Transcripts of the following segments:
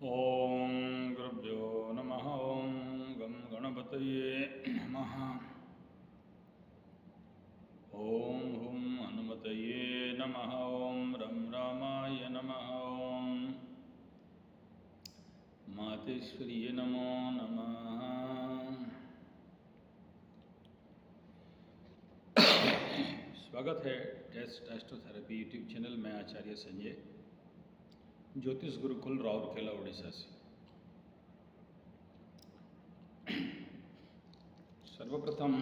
ओम गुरुभ्यो नमः। ओम गं गणपतये नमः। ओम हुं हनुमतये नमः। ओम रं रामाय नमः। ओम मातेश्वर्यै नमो नमः। स्वागत है टेस्ट एस्ट्रोथेरेपी यूट्यूब चैनल में। आचार्य संजय, ज्योतिष गुरुकुल राउरकेला उड़ीसा से। सर्वप्रथम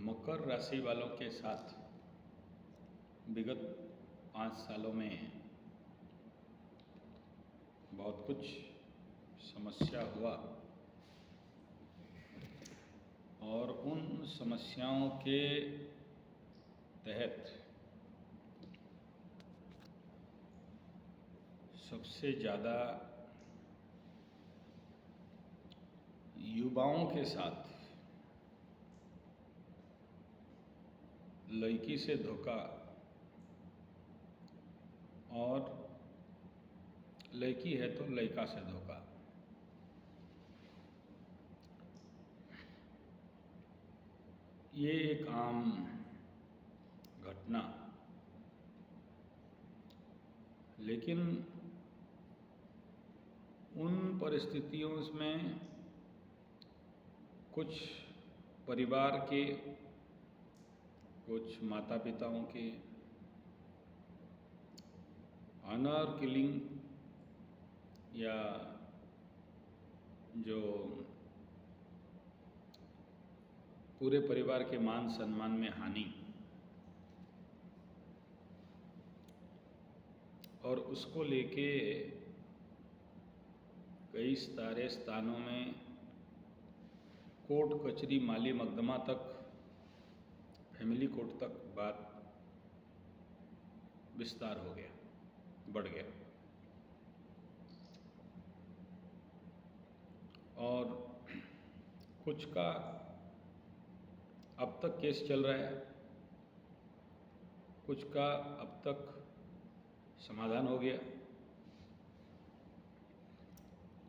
मकर राशि वालों के साथ विगत 5 सालों में बहुत कुछ समस्या हुआ और उन समस्याओं के तहत सबसे ज़्यादा युवाओं के साथ लड़की से धोखा और लड़की है तो लड़का से धोखा, ये एक आम घटना। लेकिन उन परिस्थितियों में कुछ परिवार के, कुछ माता पिताओं के ऑनर किलिंग या जो पूरे परिवार के मान सम्मान में हानि, और उसको लेके कई सारे स्थानों में कोर्ट कचहरी माली मुकदमा तक, फैमिली कोर्ट तक बात विस्तार हो गया, बढ़ गया। और कुछ का अब तक केस चल रहा है, कुछ का अब तक समाधान हो गया।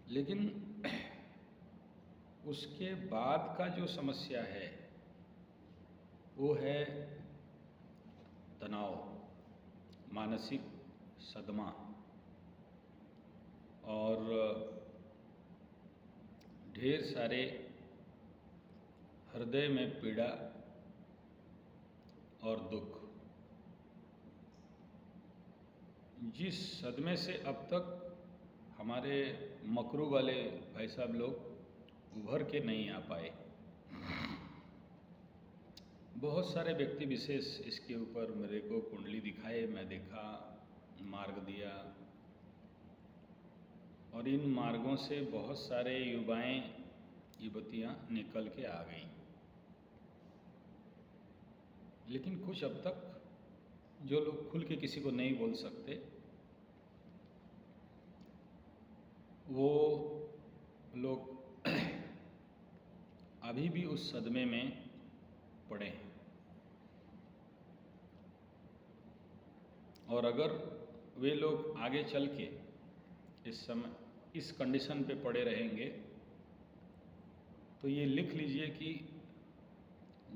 लेकिन उसके बाद का जो समस्या है वो है तनाव, मानसिक सदमा और ढेर सारे हृदय में पीड़ा और दुख। जिस सदमे से अब तक हमारे मकरू वाले भाई साहब लोग उभर के नहीं आ पाए, बहुत सारे व्यक्ति विशेष इसके ऊपर मेरे को कुंडली दिखाए, मैं देखा, मार्ग दिया, और इन मार्गों से बहुत सारे युवाएं, युवतियां निकल के आ गई। लेकिन कुछ अब तक जो लोग खुल के किसी को नहीं बोल सकते, वो लोग अभी भी उस सदमे में पड़े हैं। और अगर वे लोग आगे चल के इस समय इस कंडीशन पे पड़े रहेंगे तो ये लिख लीजिए कि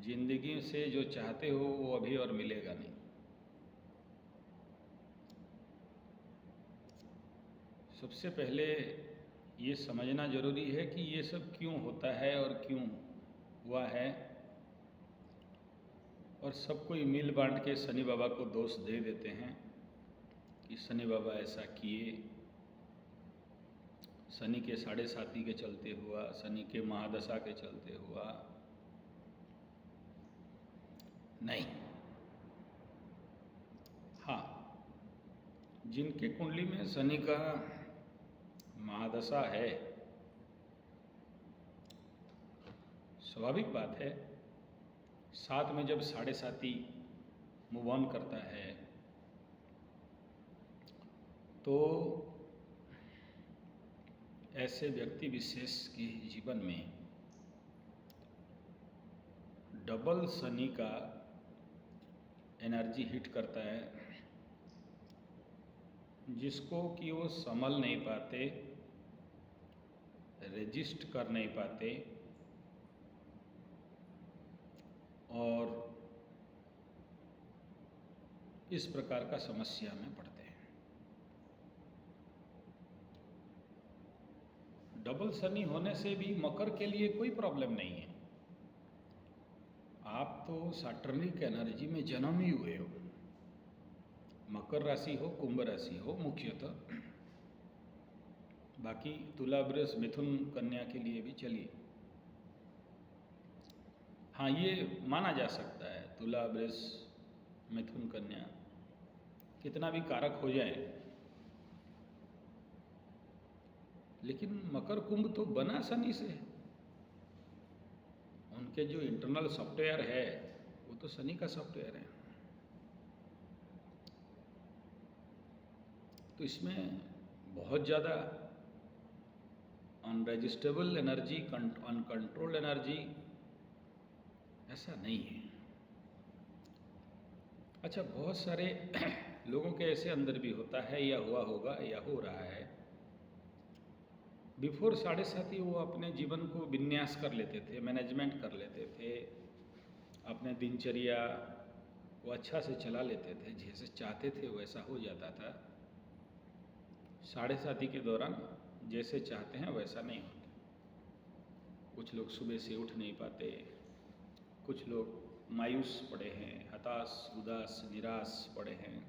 जिंदगी से जो चाहते हो वो अभी और मिलेगा नहीं। सबसे पहले ये समझना जरूरी है कि ये सब क्यों होता है और क्यों हुआ है, और सब कोई मिल बांट के शनि बाबा को दोष दे देते हैं कि शनि बाबा ऐसा किए, शनि के 7.5 के चलते हुआ, शनि के महादशा के चलते हुआ। नहीं, हाँ, जिनके कुंडली में शनि का महादशा है, स्वाभाविक बात है, साथ में जब 7.5 मूव ऑन करता है तो ऐसे व्यक्ति विशेष के जीवन में डबल शनि का एनर्जी हिट करता है जिसको कि वो संभल नहीं पाते, रजिस्ट कर नहीं पाते और इस प्रकार का समस्या में पड़ते हैं। डबल शनि होने से भी मकर के लिए कोई प्रॉब्लम नहीं है। आप तो सैटर्निक एनर्जी में जन्म ही हुए हो, मकर राशि हो कुंभ राशि हो मुख्यतः, बाकी तुला वृष मिथुन कन्या के लिए भी चलिए। हाँ, ये माना जा सकता है तुला वृष मिथुन कन्या कितना भी कारक हो जाए, लेकिन मकर कुंभ तो बना शनि से है। उनके जो इंटरनल सॉफ्टवेयर है वो तो शनि का सॉफ्टवेयर है। तो इसमें बहुत ज़्यादा अनरजिस्टेबल एनर्जी, अनकंट्रोल्ड एनर्जी ऐसा नहीं है। अच्छा, बहुत सारे लोगों के ऐसे अंदर भी होता है या हुआ होगा या हो रहा है, बिफोर 7:30 वो अपने जीवन को विन्यास कर लेते थे, मैनेजमेंट कर लेते थे, अपने दिनचर्या वो अच्छा से चला लेते थे, जैसे चाहते थे वैसा हो जाता था। 7:30 के दौरान जैसे चाहते हैं वैसा नहीं होता। कुछ लोग सुबह से उठ नहीं पाते, कुछ लोग मायूस पड़े हैं, हताश, उदास, निराश पड़े हैं।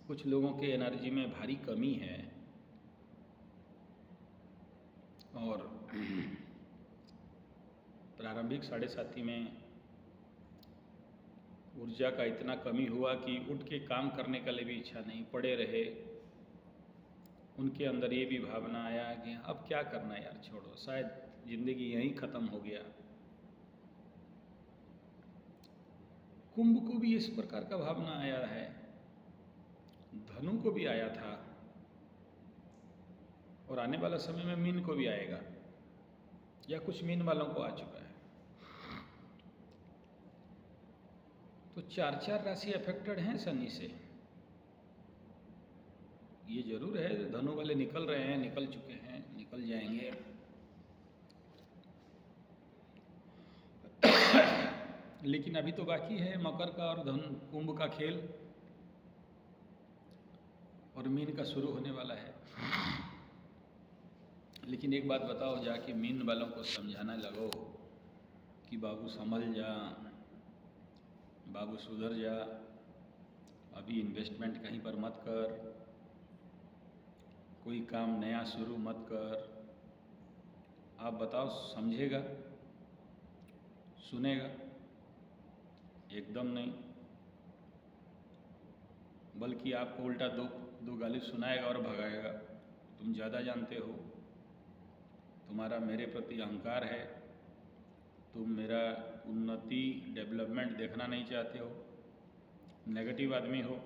कुछ लोगों के एनर्जी में भारी कमी है और प्रारंभिक 7:30 में ऊर्जा का इतना कमी हुआ कि उठ के काम करने का लिए भी इच्छा नहीं, पड़े रहे। उनके अंदर ये भी भावना आया कि अब क्या करना यार, छोड़ो, शायद जिंदगी यहीं ख़त्म हो गया। कुंभ को भी इस प्रकार का भावना आया है, धनु को भी आया था और आने वाला समय में मीन को भी आएगा या कुछ मीन वालों को आ चुका है। तो 4 राशि अफेक्टेड हैं शनि से। ये जरूर है धनु वाले निकल रहे हैं, निकल चुके हैं, निकल जाएंगे। लेकिन अभी तो बाकी है मकर का और कुंभ का खेल, और मीन का शुरू होने वाला है। लेकिन एक बात बताओ, जाके मीन वालों को समझाना लगो कि बाबू संभल जा, बाबू सुधर जा, अभी इन्वेस्टमेंट कहीं पर मत कर, कोई काम नया शुरू मत कर। आप बताओ, समझेगा, सुनेगा? एकदम नहीं, बल्कि आपको उल्टा दो गाली सुनाएगा और भगाएगा। तुम ज़्यादा जानते हो, तुम्हारा मेरे प्रति अहंकार है, तुम मेरा उन्नति, डेवलपमेंट देखना नहीं चाहते हो, नेगेटिव आदमी हो।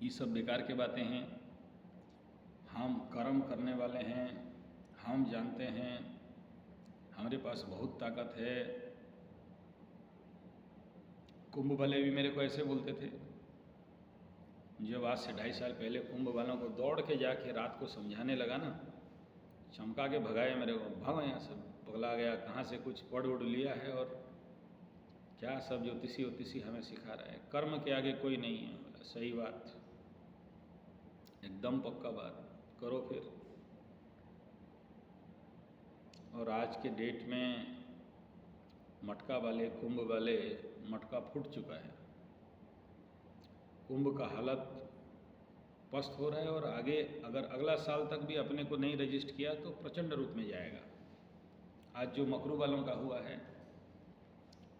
ये सब बेकार की बातें हैं। हम कर्म करने वाले हैं, हम जानते हैं, हमारे पास बहुत ताकत है। कुंभ वाले भी मेरे को ऐसे बोलते थे। जब आज से 2.5 साल पहले कुंभ वालों को दौड़ के जाके रात को समझाने लगा ना, चमका के भगाए मेरे को, भागो यहाँ से, पगला गया, कहाँ से कुछ पढ़ उड़ लिया है और क्या सब ज्योतिषी हमें सिखा रहा है, कर्म के आगे कोई नहीं है। बोला सही बात, एकदम पक्का बात, करो फिर। और आज के डेट में मटका वाले, कुंभ वाले, मटका फूट चुका है। कुंभ का हालत पस्त हो रहा है और आगे अगर अगला साल तक भी अपने को नहीं रजिस्ट किया तो प्रचंड रूप में जाएगा। आज जो मकरू वालों का हुआ है,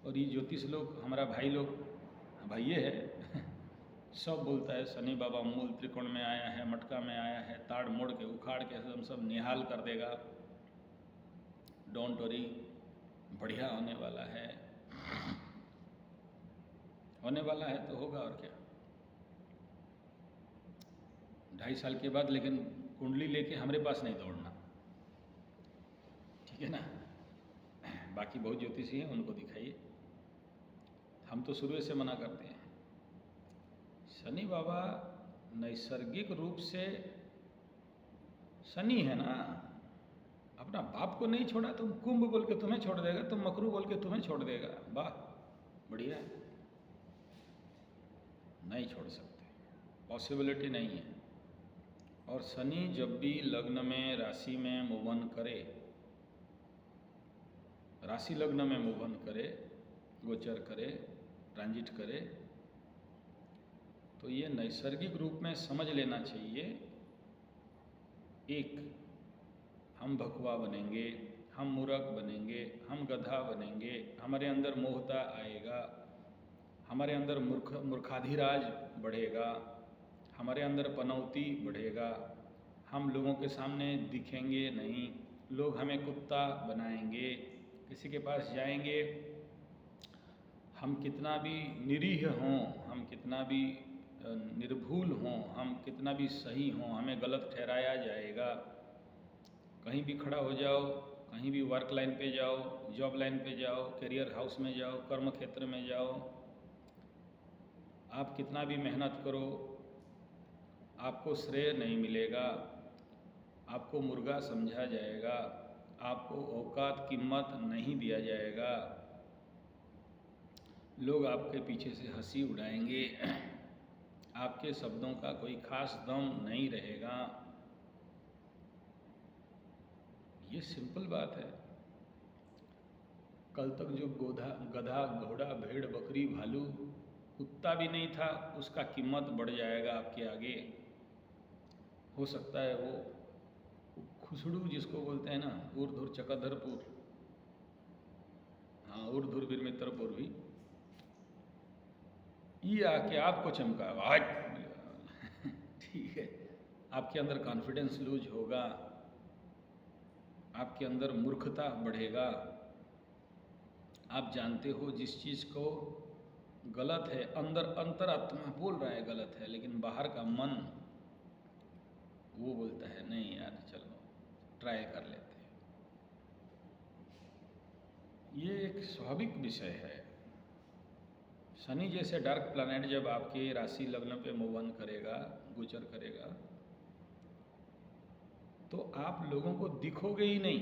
और ये ज्योतिष लोग, हमारा भाई लोग, भाई ये है सब बोलता है शनि बाबा मूल त्रिकोण में आया है, मटका में आया है, ताड़ मोड़ के उखाड़ के हम सब निहाल कर देगा, डोंट वरी, बढ़िया होने वाला है। होने वाला है तो होगा, और क्या। 2.5 साल के बाद लेकिन कुंडली लेके हमारे पास नहीं दौड़ना, ठीक है ना। बाकी बहुत ज्योतिषी हैं, उनको दिखाइए। हम तो शुरू से मना करते हैं, शनि बाबा नैसर्गिक रूप से शनि है ना, अपना बाप को नहीं छोड़ा, तुम कुंभ बोल के तुम्हें छोड़ देगा, तुम मकरू बोल के तुम्हें छोड़ देगा। वाह, बढ़िया है। नहीं छोड़ सकते, पॉसिबिलिटी नहीं है। और शनि जब भी लग्न में, राशि में मूवन करे, राशि लग्न में मूवन करे, गोचर करे, ट्रांजिट करे, तो ये नैसर्गिक रूप में समझ लेना चाहिए। एक, हम भगवा बनेंगे, हम मूर्ख बनेंगे, हम गधा बनेंगे, हमारे अंदर मोहता आएगा, हमारे अंदर मूर्खाधिराज बढ़ेगा, हमारे अंदर पनौती बढ़ेगा, हम लोगों के सामने दिखेंगे नहीं, लोग हमें कुत्ता बनाएंगे, किसी के पास जाएंगे, हम कितना भी निरीह हों, हम कितना भी निर्भूल हों, हम कितना भी सही हों, हमें गलत ठहराया जाएगा। कहीं भी खड़ा हो जाओ, कहीं भी वर्क लाइन पे जाओ, जॉब लाइन पे जाओ, करियर हाउस में जाओ, कर्म क्षेत्र में जाओ, आप कितना भी मेहनत करो, आपको श्रेय नहीं मिलेगा, आपको मुर्गा समझा जाएगा, आपको औकात कीमत नहीं दिया जाएगा, लोग आपके पीछे से हंसी उड़ाएंगे, आपके शब्दों का कोई खास दम नहीं रहेगा। ये सिंपल बात है। कल तक जो गधा, घोड़ा, भेड़, बकरी, भालू, कुत्ता भी नहीं था, उसका कीमत बढ़ जाएगा आपके आगे। हो सकता है वो खुसड़ू जिसको बोलते हैं ना, ऊर्ध्वर चक्रधरपुर, हाँ ऊर्ध्वर मित्रपुर भी, ये आके आपको चमकाएगा। ठीक है, आपके अंदर कॉन्फिडेंस लूज होगा, आपके अंदर मूर्खता बढ़ेगा। आप जानते हो जिस चीज़ को गलत है, अंदर अंतरात्मा बोल रहा है गलत है, लेकिन बाहर का मन वो बोलता है नहीं यार चलो ट्राई कर लेते हैं। ये एक स्वाभाविक विषय है। शनि जैसे डार्क प्लैनेट जब आपके राशि लग्न पे मूवन करेगा, गोचर करेगा, तो आप लोगों को दिखोगे ही नहीं,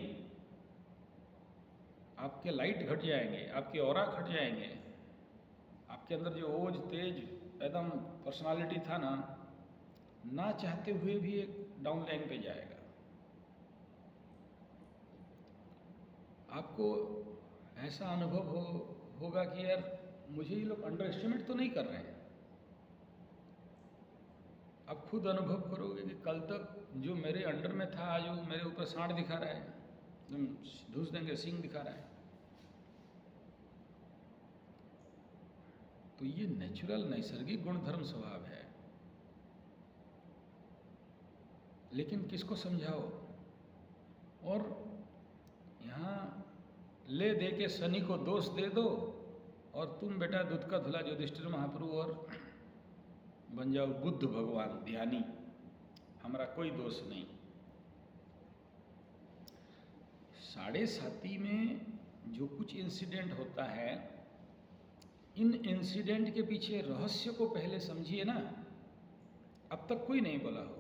आपके लाइट घट जाएंगे, आपके ऑरा घट जाएंगे, आपके अंदर जो ओज तेज एकदम पर्सनालिटी था ना चाहते हुए भी एक डाउन लाइन पे जाएगा। आपको ऐसा अनुभव होगा कि यार मुझे ये लोग अंडर एस्टिमेट तो नहीं कर रहे हैं। आप खुद अनुभव करोगे कि कल तक जो मेरे अंडर में था, आज वो मेरे ऊपर सांड दिखा रहा है, एकदम धूस देंगे सिंह दिखा रहा है। तो ये नेचुरल नैसर्गिक गुणधर्म स्वभाव है। लेकिन किसको समझाओ? और यहाँ ले दे के शनि को दोष दे दो और तुम बेटा दूध का धुला युधिष्ठिर महाप्रभु और बन जाओ बुद्ध भगवान ध्यानी, हमारा कोई दोष नहीं। साढ़े साती में जो कुछ इंसिडेंट होता है, इन इंसिडेंट के पीछे रहस्य को पहले समझिए ना। अब तक कोई नहीं बोला होगा।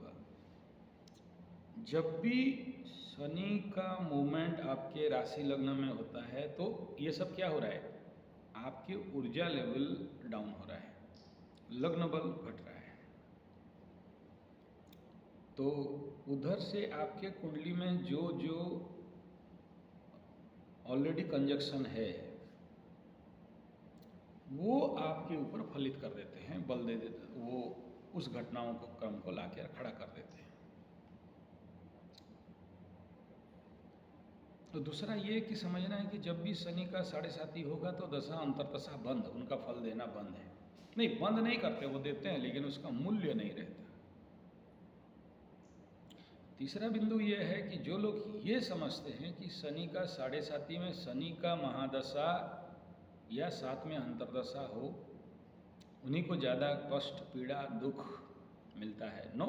जब भी शनि का मूवमेंट आपके राशि लग्न में होता है तो ये सब क्या हो रहा है, आपके ऊर्जा लेवल डाउन हो रहा है, लग्न बल घट रहा है। तो उधर से आपके कुंडली में जो ऑलरेडी कंजक्शन है वो आपके ऊपर फलित कर देते हैं, बल दे देते हैं, वो उस घटनाओं को क्रम को लाकर खड़ा कर देते हैं। तो दूसरा ये कि समझना है कि जब भी शनि का साढ़े साती होगा तो दशा अंतरदशा बंद, उनका फल देना बंद है। नहीं, बंद नहीं करते, वो देते हैं, लेकिन उसका मूल्य नहीं रहता। तीसरा बिंदु ये है कि जो लोग ये समझते हैं कि शनि का साढ़े साती में शनि का महादशा या साथ में अंतरदशा हो, उन्हीं को ज़्यादा कष्ट, पीड़ा, दुख मिलता है। नो,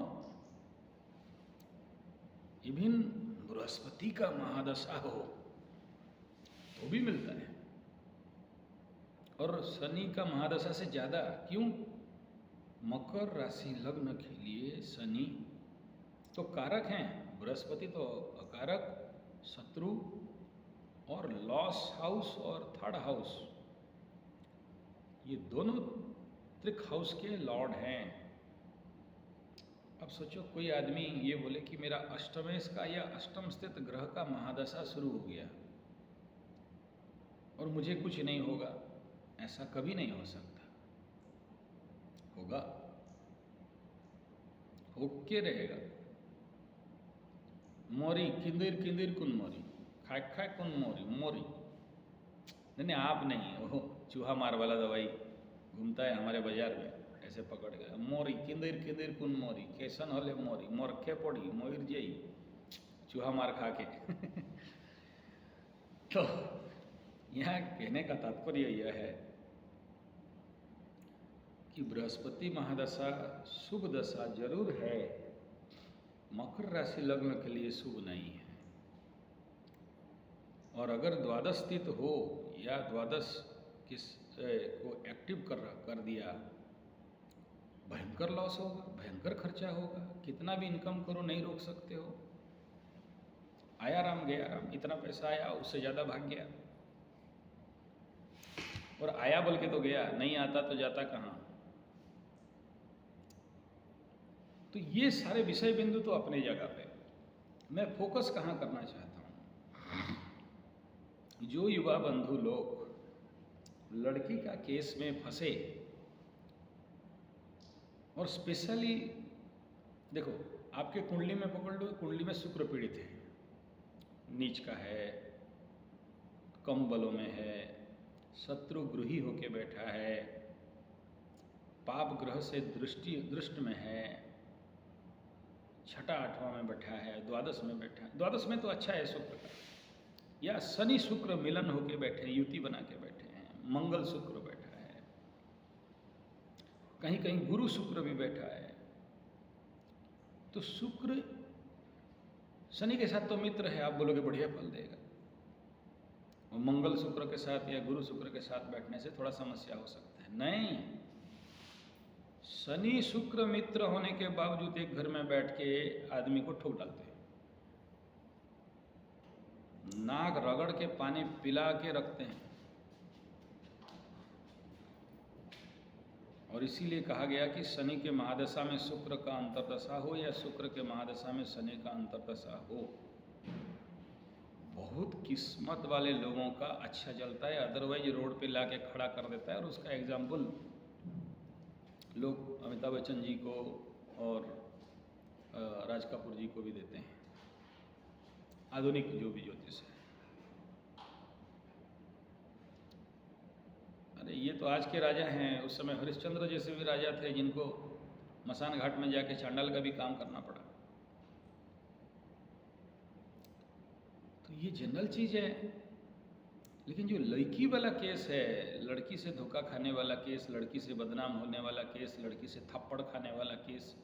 इवन बृहस्पति का महादशा हो तो भी मिलता है, और शनि का महादशा से ज़्यादा। क्यों? मकर राशि लग्न के लिए शनि तो कारक हैं, बृहस्पति तो अकारक, शत्रु और लॉस हाउस और थर्ड हाउस, ये दोनों त्रिक हाउस के लॉर्ड हैं। अब सोचो कोई आदमी ये बोले कि मेरा अष्टमेश का या अष्टम स्थित ग्रह का महादशा शुरू हो गया और मुझे कुछ नहीं होगा, ऐसा कभी नहीं हो सकता। होगा, होके रहेगा। मोरी किंदिर किंदिर कुन मोरी, खाए खाए कुन मोरी मोरी, नहीं आप नहीं, ओहो चूहा मार वाला दवाई घूमता है हमारे बाजार में, ऐसे पकड़ गया मोरी किंदिर किंदिर कुन मोरी, कैसन होले मोरी, मोरखे पड़ी मोर जई, चूहा मार खा के तो यहाँ कहने का तात्पर्य यह है कि बृहस्पति महादशा शुभ दशा जरूर है, मकर राशि लग्न के लिए शुभ नहीं है। और अगर द्वादश स्थित हो या द्वादश किस को एक्टिव कर दिया, भयंकर लॉस होगा, भयंकर खर्चा होगा, कितना भी इनकम करो नहीं रोक सकते हो। आया राम गया राम, इतना पैसा आया उससे ज़्यादा भाग गया, और आया बोल के तो गया, नहीं आता तो जाता कहाँ। तो ये सारे विषय बिंदु तो अपनी जगह पे, मैं फोकस कहाँ करना चाहता हूँ, जो युवा बंधु लोग लड़की का केस में फंसे, और स्पेशली देखो आपके कुंडली में पकड़ लो, कुंडली में शुक्र पीड़ित है, नीच का है, कम बलों में है, शत्रु गृही होके बैठा है, पाप ग्रह से दृष्ट में है, छठा आठवां में बैठा है, द्वादश में बैठा है, द्वादश में तो अच्छा है शुक्र का, या शनि शुक्र मिलन होके बैठे हैं, युति बना के बैठे हैं, मंगल शुक्र बैठा है, कहीं कहीं गुरु शुक्र भी बैठा है। तो शुक्र शनि के साथ तो मित्र है, आप बोलोगे बढ़िया फल देगा, और मंगल शुक्र के साथ या गुरु शुक्र के साथ बैठने से थोड़ा समस्या हो सकता है। नहीं, शनि शुक्र मित्र होने के बावजूद एक घर में बैठ के आदमी को ठोक डालते हैं, नाक रगड़ के पानी पिला के रखते हैं। और इसीलिए कहा गया कि शनि के महादशा में शुक्र का अंतर्दशा हो या शुक्र के महादशा में शनि का अंतर्दशा हो, बहुत किस्मत वाले लोगों का अच्छा चलता है, अदरवाइज रोड पे लाके खड़ा कर देता है। और उसका एग्जाम्पल लोग अमिताभ बच्चन जी को और राज कपूर जी को भी देते हैं, आधुनिक जो भी ज्योतिष है। अरे ये तो आज के राजा हैं, उस समय हरिश्चंद्र जैसे भी राजा थे जिनको मसान घाट में जाके चांडाल का भी काम करना पड़ा। तो ये जनरल चीज़ है। लेकिन जो लड़की वाला केस है, लड़की से धोखा खाने वाला केस, लड़की से बदनाम होने वाला केस, लड़की से थप्पड़ खाने वाला केस,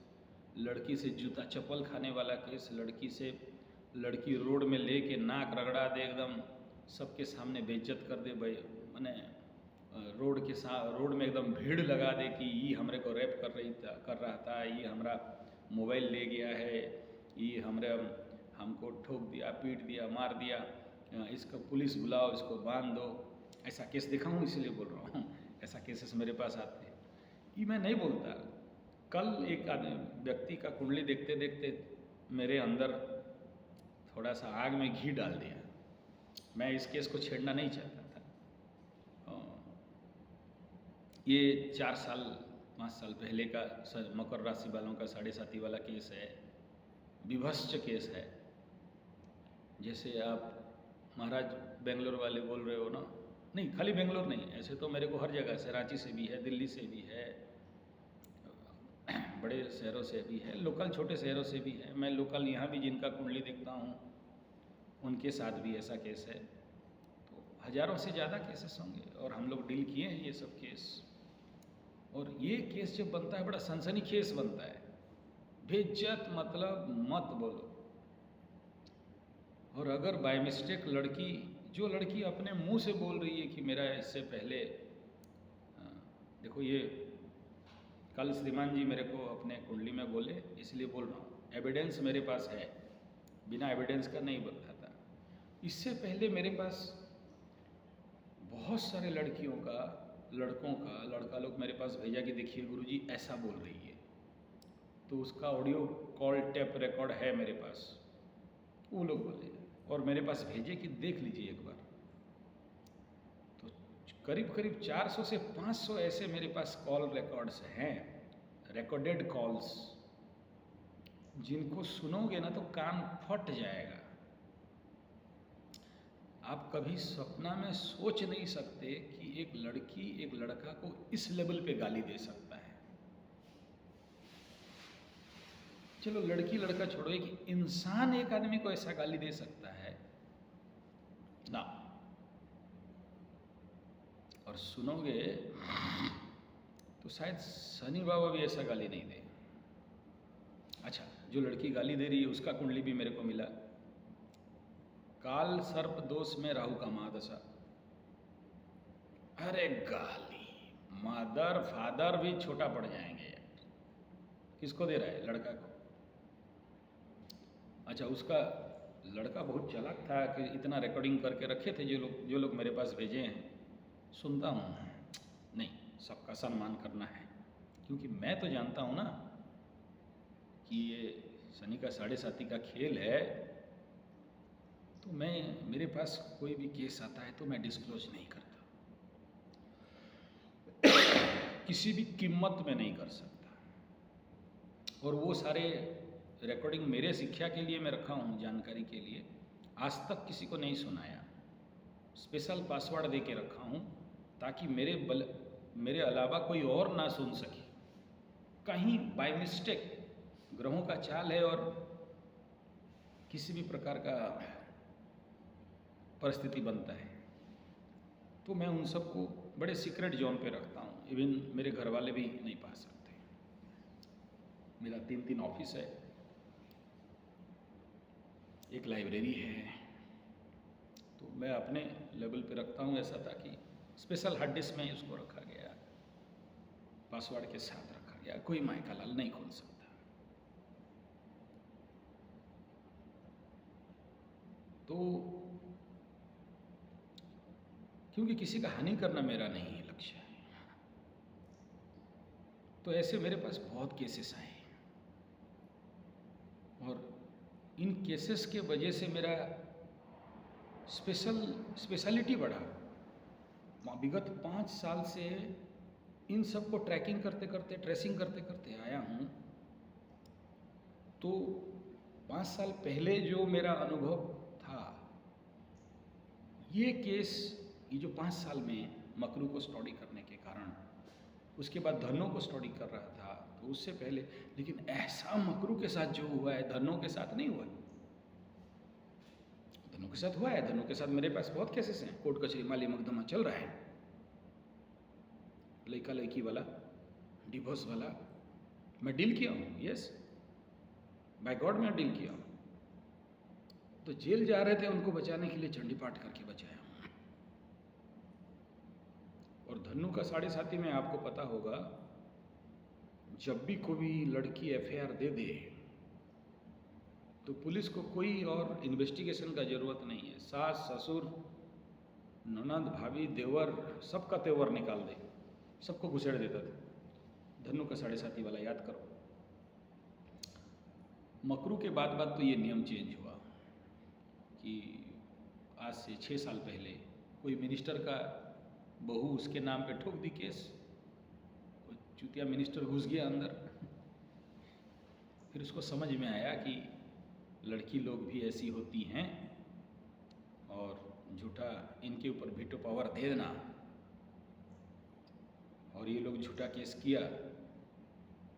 लड़की से जूता चप्पल खाने वाला केस, लड़की रोड में ले के नाक रगड़ा दे, एकदम सबके सामने बेइज्जत कर दे, भाई मैंने रोड में एकदम भीड़ लगा दे कि ये हमरे को रेप कर रहा था, ये हमारा मोबाइल ले गया है, ये हमको ठोक दिया, पीट दिया, मार दिया, इसका पुलिस बुलाओ, इसको बांध दो। ऐसा केस देखा हूँ इसलिए बोल रहा हूँ, ऐसा केसेस मेरे पास आते हैं। ये मैं नहीं बोलता। कल एक व्यक्ति का कुंडली देखते देखते मेरे अंदर थोड़ा सा आग में घी डाल दिया। मैं इस केस को छेड़ना नहीं चाहता था। ये 4-5 साल पहले का मकर राशि वालों का 7.5 वाला केस है, विभत्स केस है। जैसे आप महाराज बेंगलोर वाले बोल रहे हो ना, नहीं खाली बेंगलोर नहीं, ऐसे तो मेरे को हर जगह से, रांची से भी है, दिल्ली से भी है, बड़े शहरों से भी है, लोकल छोटे शहरों से भी है। मैं लोकल यहाँ भी जिनका कुंडली देखता हूँ उनके साथ भी ऐसा केस है। तो हज़ारों से ज़्यादा केसेस होंगे और हम लोग डील किए हैं ये सब केस। और ये केस जब बनता है बड़ा सनसनीखेज बनता है। बेइज्जत मतलब मत बोलो। और अगर बाय मिस्टेक जो लड़की अपने मुंह से बोल रही है कि मेरा इससे पहले देखो, ये कल श्रीमान जी मेरे को अपने कुंडली में बोले, इसलिए बोल रहा हूँ, एविडेंस मेरे पास है, बिना एविडेंस का नहीं बताता। इससे पहले मेरे पास बहुत सारे लड़कों का लड़का लोग मेरे पास भेजा कि देखिए गुरुजी ऐसा बोल रही है, तो उसका ऑडियो कॉल टेप रिकॉर्ड है मेरे पास। वो लोग बोले और मेरे पास भेजे कि देख लीजिए एक बार। तो करीब करीब 400 से 500 ऐसे मेरे पास कॉल रिकॉर्ड्स हैं, रिकॉर्डेड कॉल्स, जिनको सुनोगे ना तो कान फट जाएगा। आप कभी सपना में सोच नहीं सकते कि एक लड़की एक लड़का को इस लेवल पे गाली दे सकता है। चलो लड़की लड़का छोड़ो, एक इंसान एक आदमी को ऐसा गाली दे सकता है ना। और सुनोगे तो शायद शनि बाबा भी ऐसा गाली नहीं दे। अच्छा, जो लड़की गाली दे रही है उसका कुंडली भी मेरे को मिला, काल सर्प दोष में राहु का महादशा। अरे गाली, मदर फादर भी छोटा पड़ जाएंगे यार। किसको दे रहा है? लड़का को। अच्छा, उसका लड़का बहुत चालाक था कि इतना रिकॉर्डिंग करके रखे थे जो लोग मेरे पास भेजे हैं। सुनता हूँ, नहीं, सबका सम्मान करना है, क्योंकि मैं तो जानता हूँ ना कि ये शनि का 7.5 का खेल है। तो मेरे पास कोई भी केस आता है तो मैं डिस्क्लोज नहीं करता, किसी भी कीमत में नहीं कर सकता। और वो सारे रिकॉर्डिंग मेरे शिक्षा के लिए मैं रखा हूँ, जानकारी के लिए। आज तक किसी को नहीं सुनाया, स्पेशल पासवर्ड दे के रखा हूँ ताकि मेरे अलावा कोई और ना सुन सके। कहीं बाय मिस्टेक ग्रहों का चाल है और किसी भी प्रकार का परिस्थिति बनता है तो मैं उन सबको बड़े सीक्रेट जोन पे रखता हूँ। इवन मेरे घर वाले भी नहीं पा सकते। मेरा 3 ऑफिस है, एक लाइब्रेरी है, तो मैं अपने लेवल पे रखता हूँ ऐसा, ताकि स्पेशल हार्ड डिस्क में उसको रखा गया, पासवर्ड के साथ रखा गया, कोई माइका लाल नहीं खोल सकता। तो क्योंकि किसी का हानि करना मेरा नहीं है लक्ष्य है, तो ऐसे मेरे पास बहुत केसेस आए और इन केसेस के वजह से मेरा स्पेशलिटी बढ़ा। विगत 5 साल से इन सब को ट्रैकिंग करते करते, ट्रेसिंग करते करते आया हूँ। तो 5 साल पहले जो मेरा अनुभव था, ये केस, ये जो 5 साल में मकरू को स्टडी करने के कारण, उसके बाद धनों को स्टडी कर रहा था, तो उससे पहले, लेकिन ऐसा मकरू के साथ जो हुआ है धनों के साथ नहीं हुआ। धनों के साथ हुआ है, धनों के साथ मेरे पास बहुत केसेस हैं, कोर्ट कचहरी माली मुकदमा चल रहा है, लड़का लड़की वाला, डिवोर्स वाला, मैं डील किया हूँ। यस, बाय गॉड मैं डील किया हूँ। तो जेल जा रहे थे, उनको बचाने के लिए चंडी पाठ करके बचाया। और धनु का 7.5 में आपको पता होगा, जब भी कोई लड़की FIR दे दे तो पुलिस को कोई और इन्वेस्टिगेशन का जरूरत नहीं है। सास, ससुर, ननद, भाभी, देवर, सबका तेवर निकाल दे, सबको घुसेड़ देता था। धनु का 7.5 वाला याद करो। मकरू के बाद तो ये नियम चेंज हुआ कि आज से 6 साल पहले कोई मिनिस्टर का बहू उसके नाम पे ठोक दी केस, चूतिया मिनिस्टर घुस गया अंदर। फिर उसको समझ में आया कि लड़की लोग भी ऐसी होती हैं और झूठा इनके ऊपर वीटो पावर दे देना, और ये लोग झूठा केस किया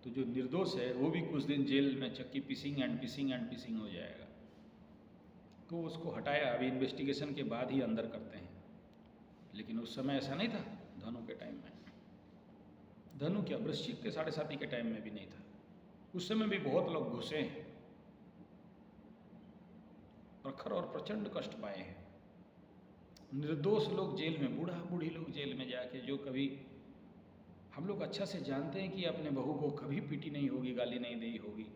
तो जो निर्दोष है वो भी कुछ दिन जेल में चक्की पीसिंग एंड पीसिंग हो जाएगा। तो उसको हटाया, अभी इन्वेस्टिगेशन के बाद ही अंदर करते हैं। लेकिन उस समय ऐसा नहीं था, धनु के टाइम में, धनु क्या, वृश्चिक के 7.5 के टाइम में भी नहीं था। उस समय भी बहुत लोग घुसे हैं, प्रखर और प्रचंड कष्ट पाए हैं। निर्दोष लोग जेल में, बूढ़ा बूढ़ी लोग जेल में जाके, जो कभी हम लोग अच्छा से जानते हैं कि अपने बहू को कभी पीटी नहीं होगी, गाली नहीं दी होगी,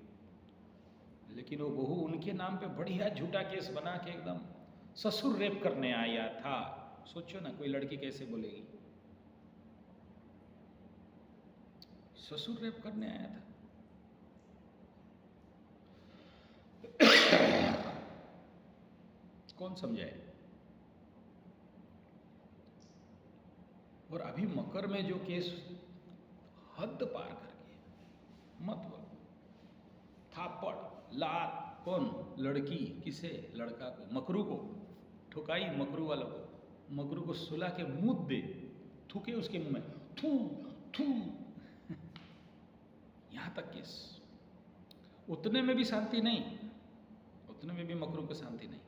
लेकिन वो बहू उनके नाम पे बढ़िया झूठा केस बना के एकदम ससुर रेप करने आया था। सोचो ना, कोई लड़की कैसे बोलेगी ससुर रेप करने आया था। कौन समझाए। और अभी मकर में जो केस हद पार कर गए, मत बोलो। थापड़ लात, कौन? लड़की, किसे? लड़का को, मकरू को ठुकाई, मकरू वालों को, मकरू को सुला के मुंह दे, थूके उसके मुंह में, थू थू। यहां तक केस। उतने में भी शांति नहीं, उतने में भी मकरू को शांति नहीं।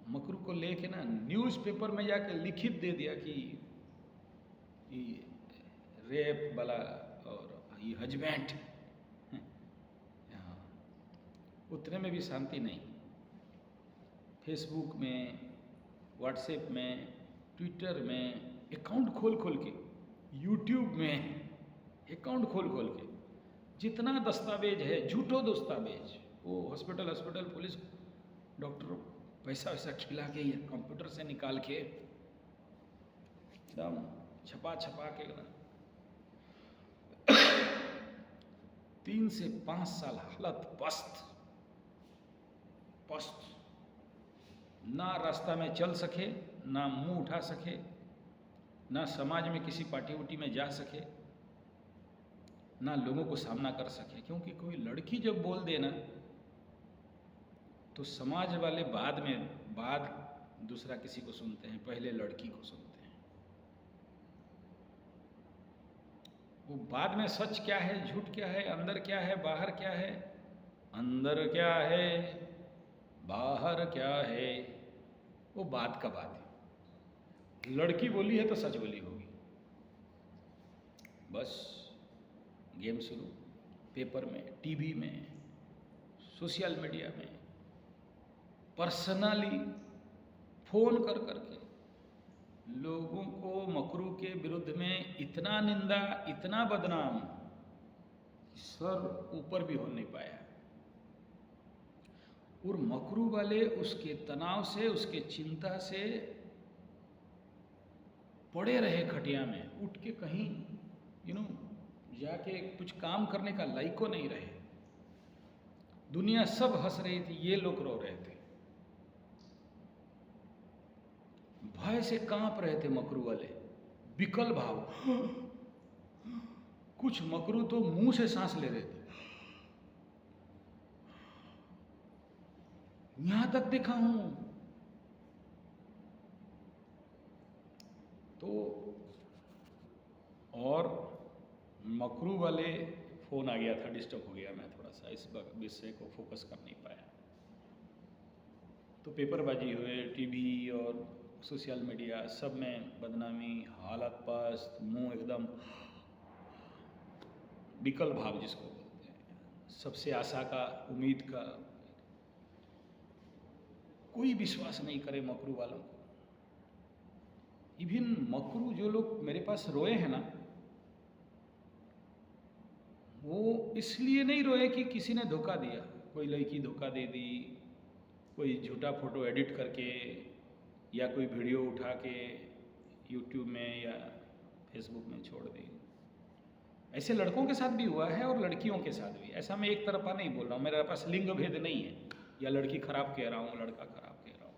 मकरू को लेके ना न्यूज़पेपर में जाके लिखित दे दिया कि रेप वाला और ये हजबेंड। उतने में भी शांति नहीं। फेसबुक में, व्हाट्सएप में, ट्विटर में अकाउंट खोल खोल के, यूट्यूब में अकाउंट खोल खोल के जितना दस्तावेज है, झूठो दस्तावेज, वो हॉस्पिटल पुलिस डॉक्टर पैसा वैसा खिला के या कंप्यूटर से निकाल के एकदम छपा के एकदम 3 से 5 साल हालत पस्त, ना रास्ता में चल सके, ना मुंह उठा सके, ना समाज में किसी पार्टी उटी में जा सके, ना लोगों को सामना कर सके। क्योंकि कोई लड़की जब बोल दे ना, तो समाज वाले बाद दूसरा किसी को सुनते हैं, पहले लड़की को सुनते हैं। वो बाद में सच क्या है, झूठ क्या है, अंदर क्या है, बाहर क्या है, अंदर क्या है, बाहर क्या है, वो बात का बात है। लड़की बोली है तो सच बोली होगी। बस गेम शुरू। पेपर में, टीवी में, सोशल मीडिया में, पर्सनली फोन कर करके लोगों को मकरू के विरुद्ध में इतना निंदा, इतना बदनाम, सर ऊपर भी हो नहीं पाया। और मकरू वाले उसके तनाव से, उसके चिंता से पड़े रहे खटिया में, उठ के कहीं जाके कुछ काम करने का लायको नहीं रहे। दुनिया सब हंस रही थी, ये लोग रो रहे थे, भय से कांप रहे थे मकरू वाले, विकल भाव। कुछ मकरू तो मुंह से सांस ले रहे थे। यहां तक देखा हूं। तो और मकरू वाले फोन आ गया था, डिस्टर्ब हो गया, मैं थोड़ा सा इस विषय को फोकस कर नहीं पाया। तो पेपरबाजी हुए, टीवी और सोशल मीडिया सब में बदनामी, हालत पस्त, मुंह एकदम विकल भाव जिसको बोलते हैं, सबसे आशा का, उम्मीद का। कोई विश्वास नहीं करे मकरू वालों को। इवन मकरू जो लोग मेरे पास रोए हैं ना, वो इसलिए नहीं रोए कि किसी ने धोखा दिया, कोई लड़की धोखा दे दी, कोई झूठा फोटो एडिट करके या कोई वीडियो उठा के यूट्यूब में या फेसबुक में छोड़ दी। ऐसे लड़कों के साथ भी हुआ है और लड़कियों के साथ भी। ऐसा मैं एक तरफा नहीं बोल रहा हूँ, मेरे पास लिंग भेद नहीं है, या लड़की खराब कह रहा हूँ, लड़का खराब कह रहा हूँ।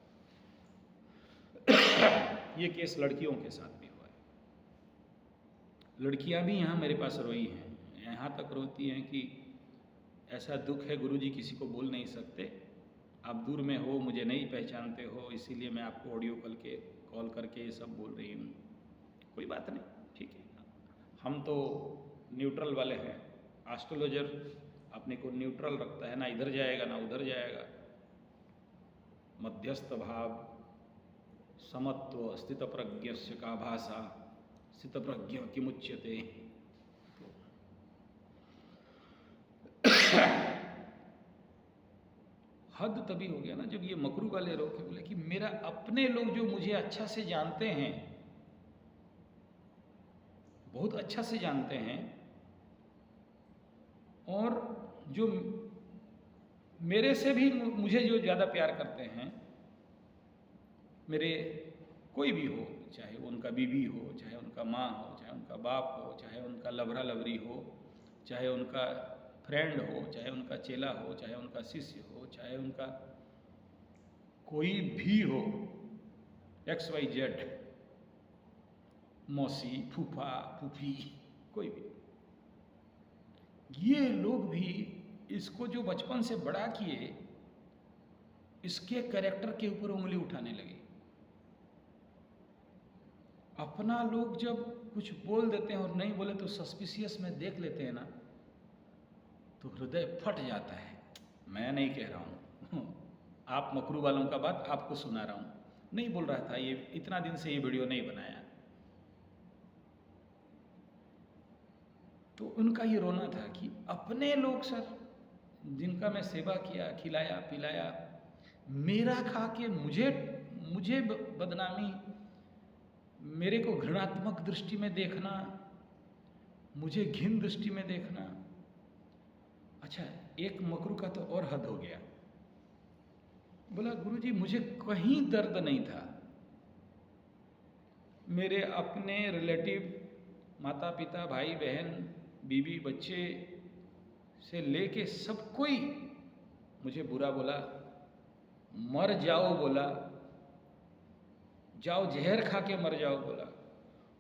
ये केस लड़कियों के साथ भी हुआ है। लड़कियां भी यहाँ मेरे पास रोई हैं, यहाँ तक रोती हैं कि ऐसा दुख है गुरुजी, किसी को बोल नहीं सकते, आप दूर में हो, मुझे नहीं पहचानते हो, इसीलिए मैं आपको ऑडियो कॉल करके ये सब बोल रही हूँ। कोई बात नहीं, ठीक है। हम तो न्यूट्रल वाले हैं। एस्ट्रोलॉजर अपने को न्यूट्रल रखता है, ना इधर जाएगा ना उधर जाएगा। मध्यस्थ भाव, समत्व, स्थित प्रज्ञस्य का भाषा, स्थित प्रज्ञ किमुच्यते। हद तभी हो गया ना जब ये मकरू वाले रोके, बोले कि मेरा अपने लोग जो मुझे अच्छा से जानते हैं बहुत अच्छा से जानते हैं, और जो मेरे से भी मुझे जो ज़्यादा प्यार करते हैं, मेरे कोई भी हो, चाहे उनका बीवी हो, चाहे उनका माँ हो, चाहे उनका बाप हो, चाहे उनका लवरा लवरी हो, चाहे उनका फ्रेंड हो, चाहे उनका चेला हो, चाहे उनका शिष्य हो, चाहे उनका कोई भी हो, XYZ, मौसी, फूफा, फूफी, कोई भी, ये लोग भी इसको जो बचपन से बड़ा किए, इसके कैरेक्टर के ऊपर उंगली उठाने लगे। अपना लोग जब कुछ बोल देते हैं और नहीं बोले तो सस्पिशियस में देख लेते हैं ना, तो हृदय फट जाता है। मैं नहीं कह रहा हूँ, आप मकरू वालों का बात आपको सुना रहा हूँ, नहीं बोल रहा था, ये इतना दिन से ये वीडियो नहीं बनाया। तो उनका ये रोना था कि अपने लोग सर, जिनका मैं सेवा किया, खिलाया पिलाया, मेरा खा के मुझे बदनामी, मेरे को घृणात्मक दृष्टि में देखना, मुझे घिन दृष्टि में देखना। अच्छा, एक मकरू का तो और हद हो गया, बोला गुरुजी मुझे कहीं दर्द नहीं था, मेरे अपने रिलेटिव, माता पिता, भाई बहन, बीवी बच्चे से लेके सब कोई मुझे बुरा बोला, मर जाओ बोला, जाओ जहर खा के मर जाओ बोला,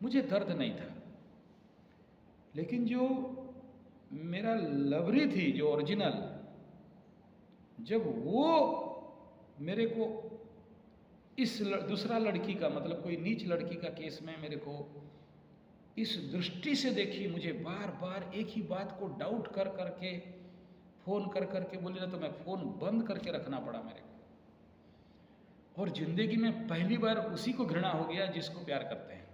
मुझे दर्द नहीं था। लेकिन जो मेरा लवरी थी, जो ओरिजिनल, जब वो मेरे को इस दूसरा लड़की का, मतलब कोई नीच लड़की का केस में मेरे को इस दृष्टि से देखी, मुझे बार बार एक ही बात को डाउट कर करके, फोन कर करके बोली ना, तो मैं फोन बंद करके रखना पड़ा मेरे को। और जिंदगी में पहली बार उसी को घृणा हो गया जिसको प्यार करते हैं।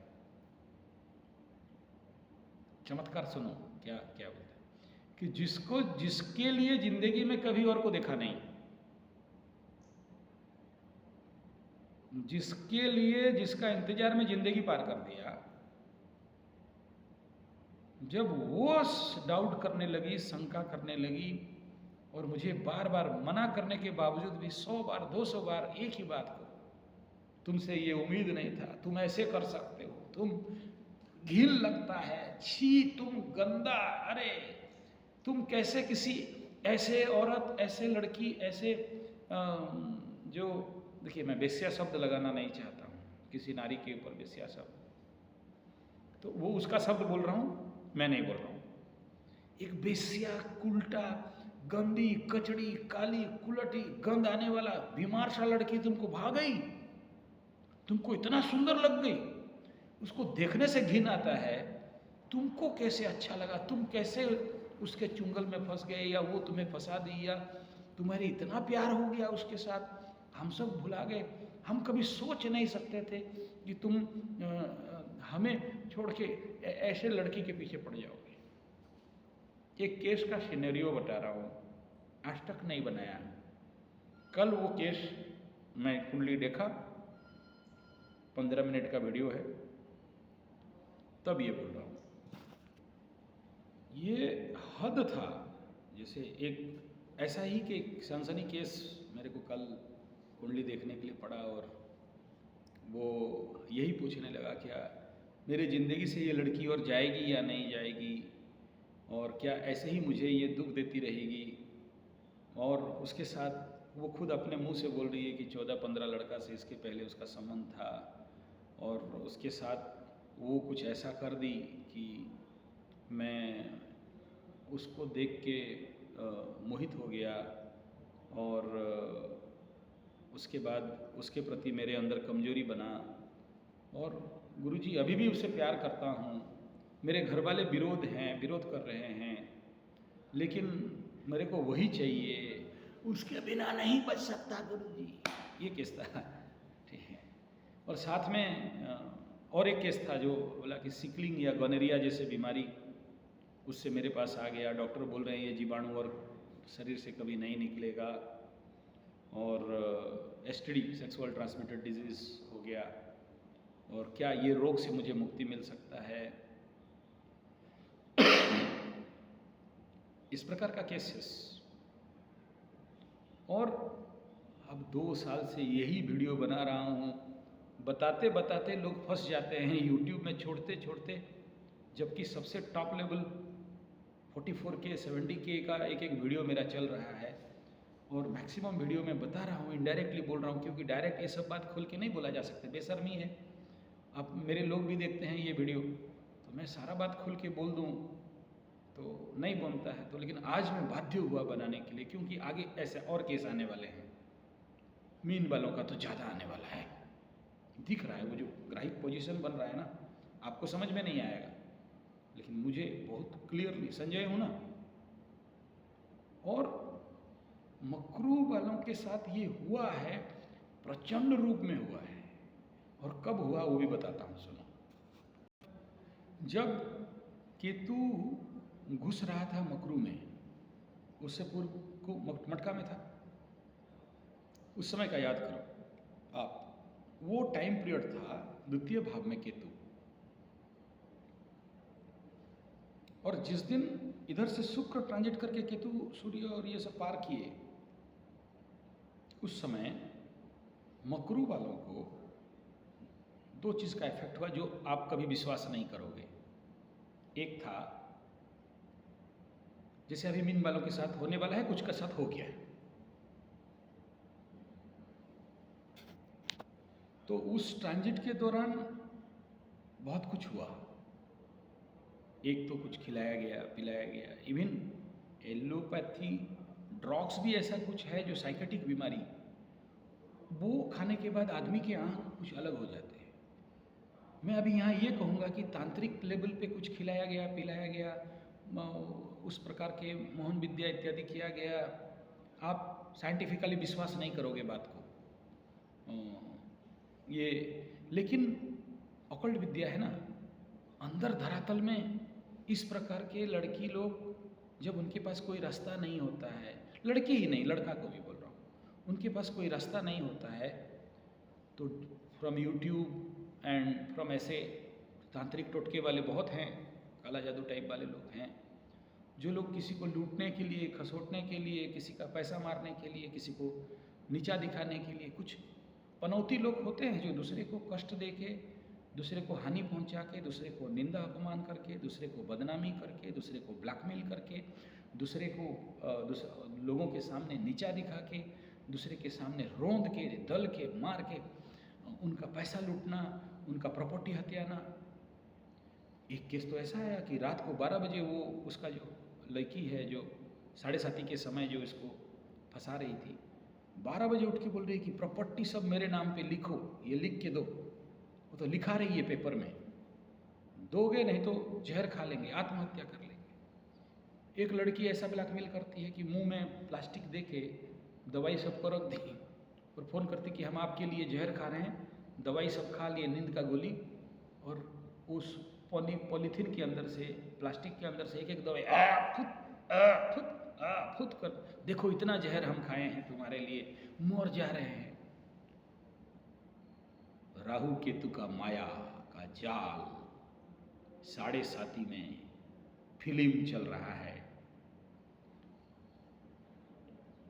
चमत्कार सुनो क्या क्या बोलते हैं कि जिसके लिए जिंदगी में कभी और को देखा नहीं, जिसके लिए, जिसका इंतजार में जिंदगी पार कर दिया, जब वो डाउट करने लगी, शंका करने लगी, और मुझे बार बार मना करने के बावजूद भी 100 बार 200 बार एक ही बात को, तुमसे ये उम्मीद नहीं था, तुम ऐसे कर सकते हो, तुम घिन लगता है, छी तुम गंदा, अरे तुम कैसे किसी ऐसे औरत, ऐसे लड़की, ऐसे जो, देखिए मैं वेश्या शब्द लगाना नहीं चाहता हूँ किसी नारी के ऊपर, वेश्या शब्द, तो वो उसका शब्द बोल रहा हूँ, मैं नहीं बोल रहा हूँ। एक वेश्या, उल्टा, गंदी, कचड़ी, काली, कुलटी, गंद आने वाला, बीमार सा लड़की तुमको भाग गई, तुमको इतना सुंदर लग गई, उसको देखने से घिन आता है, तुमको कैसे अच्छा लगा, तुम कैसे उसके चुंगल में फंस गए, या वो तुम्हें फंसा दी, या तुम्हारे इतना प्यार हो गया उसके साथ, हम सब भुला गए, हम कभी सोच नहीं सकते थे कि तुम हमें छोड़ के ऐसे लड़की के पीछे पड़ जाओगे। एक केस का सिनेरियो बता रहा हूँ, आज तक नहीं बनाया। कल वो केस मैं कुंडली देखा, 15 मिनट का वीडियो है, तब ये बोल रहा हूँ। ये हद था, जैसे एक ऐसा ही कि सनसनी केस मेरे को कल कुंडली देखने के लिए पड़ा, और वो यही पूछने लगा क्या मेरी ज़िंदगी से ये लड़की और जाएगी या नहीं जाएगी, और क्या ऐसे ही मुझे ये दुख देती रहेगी। और उसके साथ वो खुद अपने मुंह से बोल रही है कि 14-15 लड़का से इसके पहले उसका संबंध था, और उसके साथ वो कुछ ऐसा कर दी कि मैं उसको देख के मोहित हो गया, और उसके बाद उसके प्रति मेरे अंदर कमजोरी बना, और गुरुजी अभी भी उससे प्यार करता हूँ, मेरे घर वाले विरोध कर रहे हैं, लेकिन मेरे को वही चाहिए, उसके बिना नहीं बच सकता गुरुजी। ये केस था, ठीक है। और साथ में और एक केस था जो बोला कि सिकलिंग या गोनेरिया जैसे बीमारी उससे मेरे पास आ गया, डॉक्टर बोल रहे हैं ये जीवाणु और शरीर से कभी नहीं निकलेगा, और STD, सेक्सुअल ट्रांसमिटेड डिजीज़ हो गया, और क्या ये रोग से मुझे मुक्ति मिल सकता है। इस प्रकार का केसेस। और अब 2 साल से यही वीडियो बना रहा हूँ, बताते बताते लोग फंस जाते हैं यूट्यूब में छोड़ते छोड़ते, जबकि सबसे टॉप लेवल 44K 70K का एक एक वीडियो मेरा चल रहा है। और मैक्सिमम वीडियो में बता रहा हूँ, इनडायरेक्टली बोल रहा हूँ, क्योंकि डायरेक्ट ये सब बात खुल के नहीं बोला जा सकते, बेशर्मी है। अब मेरे लोग भी देखते हैं ये वीडियो, तो मैं सारा बात खुल के बोल दूँ तो नहीं बनता है। तो लेकिन आज मैं बाध्य हुआ बनाने के लिए, क्योंकि आगे ऐसे और केस आने वाले हैं। मीन वालों का तो ज़्यादा आने वाला है, दिख रहा है। वो जो ग्राहिक पोजीशन बन रहा है ना, आपको समझ में नहीं आएगा, लेकिन मुझे बहुत क्लियरली, संजय हूँ ना। और मकरू वालों के साथ ये हुआ है, प्रचंड रूप में हुआ है। और कब हुआ वो भी बताता हूँ, सुनो। जब केतु घुस रहा था मकरू में, उससे पूर्व को मटका में था, उस समय का याद करो आप। वो टाइम पीरियड था द्वितीय भाव में केतु। और जिस दिन इधर से शुक्र ट्रांजिट करके केतु सूर्य और ये सब पार किए, उस समय मकरू वालों को 2 चीज़ का इफेक्ट हुआ जो आप कभी विश्वास नहीं करोगे। एक था, जैसे अभी मीन वालों के साथ होने वाला है, कुछ का साथ हो गया है, तो उस ट्रांजिट के दौरान बहुत कुछ हुआ। एक तो कुछ खिलाया गया, पिलाया गया, इवन एलोपैथी ड्रग्स भी ऐसा कुछ है जो साइकेटिक बीमारी, वो खाने के बाद आदमी के आँख कुछ अलग हो जाते हैं। मैं अभी यहाँ ये कहूँगा कि तांत्रिक लेवल पे कुछ खिलाया गया, पिलाया गया, उस प्रकार के मोहन विद्या इत्यादि किया गया, आप साइंटिफिकली विश्वास नहीं करोगे बात को ये। लेकिन ऑकल्ट विद्या है ना, अंदर धरातल में इस प्रकार के लड़की लोग, जब उनके पास कोई रास्ता नहीं होता है, लड़की ही नहीं, लड़का को भी बोल रहा हूँ, उनके पास कोई रास्ता नहीं होता है, तो फ्रॉम यूट्यूब एंड फ्रॉम ऐसे तांत्रिक टोटके वाले बहुत हैं, काला जादू टाइप वाले लोग हैं, जो लोग किसी को लूटने के लिए, खसोटने के लिए, किसी का पैसा मारने के लिए, किसी को नीचा दिखाने के लिए, कुछ पनौती लोग होते हैं जो दूसरे को कष्ट दे के, दूसरे को हानि पहुंचा के, दूसरे को निंदा अपमान करके, दूसरे को बदनामी करके, दूसरे को ब्लैकमेल करके, दूसरे को लोगों के सामने नीचा दिखा के, दूसरे के सामने रोंद के, दल के, मार के उनका पैसा लूटना, उनका प्रॉपर्टी हथियाना। एक केस तो ऐसा आया कि रात को 12 बजे वो, उसका जो लड़की है जो 7:30 के समय जो इसको फंसा रही थी, 12 बजे उठ के बोल रही कि प्रॉपर्टी सब मेरे नाम पे लिखो, ये लिख के दो। वो तो लिखा रही है पेपर में, दोगे नहीं तो जहर खा लेंगे, आत्महत्या कर लेंगे। एक लड़की ऐसा ब्लैकमेल करती है कि मुंह में प्लास्टिक दे के दवाई सबको रख दी और फ़ोन करती कि हम आपके लिए जहर खा रहे हैं, दवाई सब खा लिए, नींद का गोली, और उस पॉलीथीन के अंदर से, प्लास्टिक के अंदर से एक एक दवाई फुट कर, देखो इतना जहर हम खाए हैं तुम्हारे लिए, मर जा रहे हैं। राहु केतु का माया का जाल 7:30 में फिल्म चल रहा है।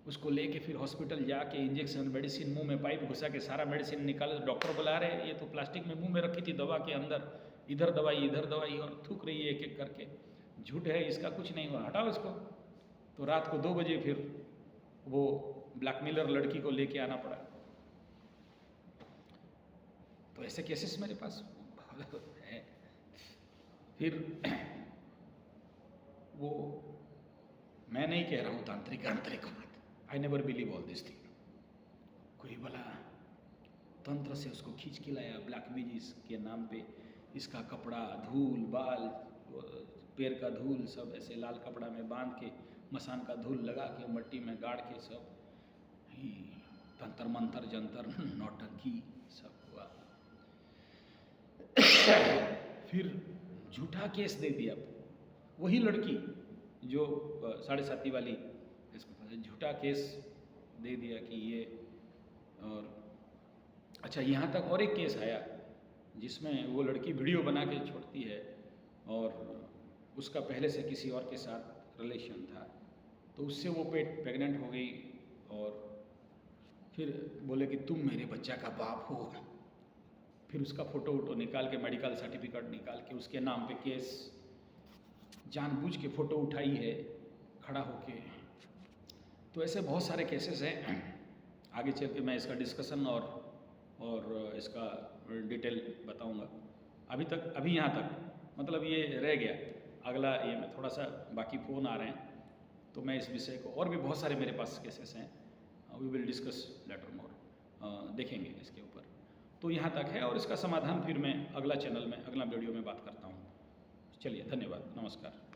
उसको लेके फिर हॉस्पिटल जाके इंजेक्शन, मेडिसिन, मुंह में पाइप घुसा के सारा मेडिसिन निकाल, डॉक्टर बुला रहे हैं, ये तो प्लास्टिक में मुंह में रखी थी दवा के अंदर, इधर दवाई इधर दवाई, और थूक रही है एक एक करके। झूठ है, इसका कुछ नहीं हुआ, हटाओ इसको। तो रात को 2 बजे फिर वो ब्लैकमेलर लड़की को लेके आना पड़ा। तो ऐसे केसेस मेरे पास है। फिर वो, मैं नहीं कह रहा हूँ तांत्रिक आंतरिक बात, I never believe all this thing. कोई बोला तंत्र से उसको खींच के लाया, ब्लैक मैजिक के नाम पे, इसका कपड़ा, धूल, बाल, पैर का धूल सब ऐसे लाल कपड़ा में बांध के, मसान का धूल लगा के, मट्टी में गाड़ के, सब तंत्र मंत्र जंतर नौटंकी सब हुआ। फिर झूठा केस दे दिया, वही लड़की जो 7:30 वाली, इसको झूठा केस दे दिया कि ये। और अच्छा, यहाँ तक और एक केस आया जिसमें वो लड़की वीडियो बना के छोड़ती है और उसका पहले से किसी और के साथ रिलेशन था, तो उससे वो प्रेग्नेंट हो गई और फिर बोले कि तुम मेरे बच्चा का बाप हो। फिर उसका फ़ोटो वोटो निकाल के, मेडिकल सर्टिफिकेट निकाल के उसके नाम पे केस, जानबूझ के फ़ोटो उठाई है खड़ा होके। तो ऐसे बहुत सारे केसेस हैं। आगे चल के मैं इसका डिस्कशन और इसका डिटेल बताऊंगा। अभी यहाँ तक मतलब ये रह गया। अगला ये मैं थोड़ा सा, बाकी फ़ोन आ रहे हैं तो मैं इस विषय को, और भी बहुत सारे मेरे पास केसेस हैं, वी विल डिस्कस लेटर मोर, देखेंगे इसके ऊपर। तो यहाँ तक है, और इसका समाधान फिर मैं अगला चैनल में, अगला वीडियो में बात करता हूँ। चलिए, धन्यवाद, नमस्कार।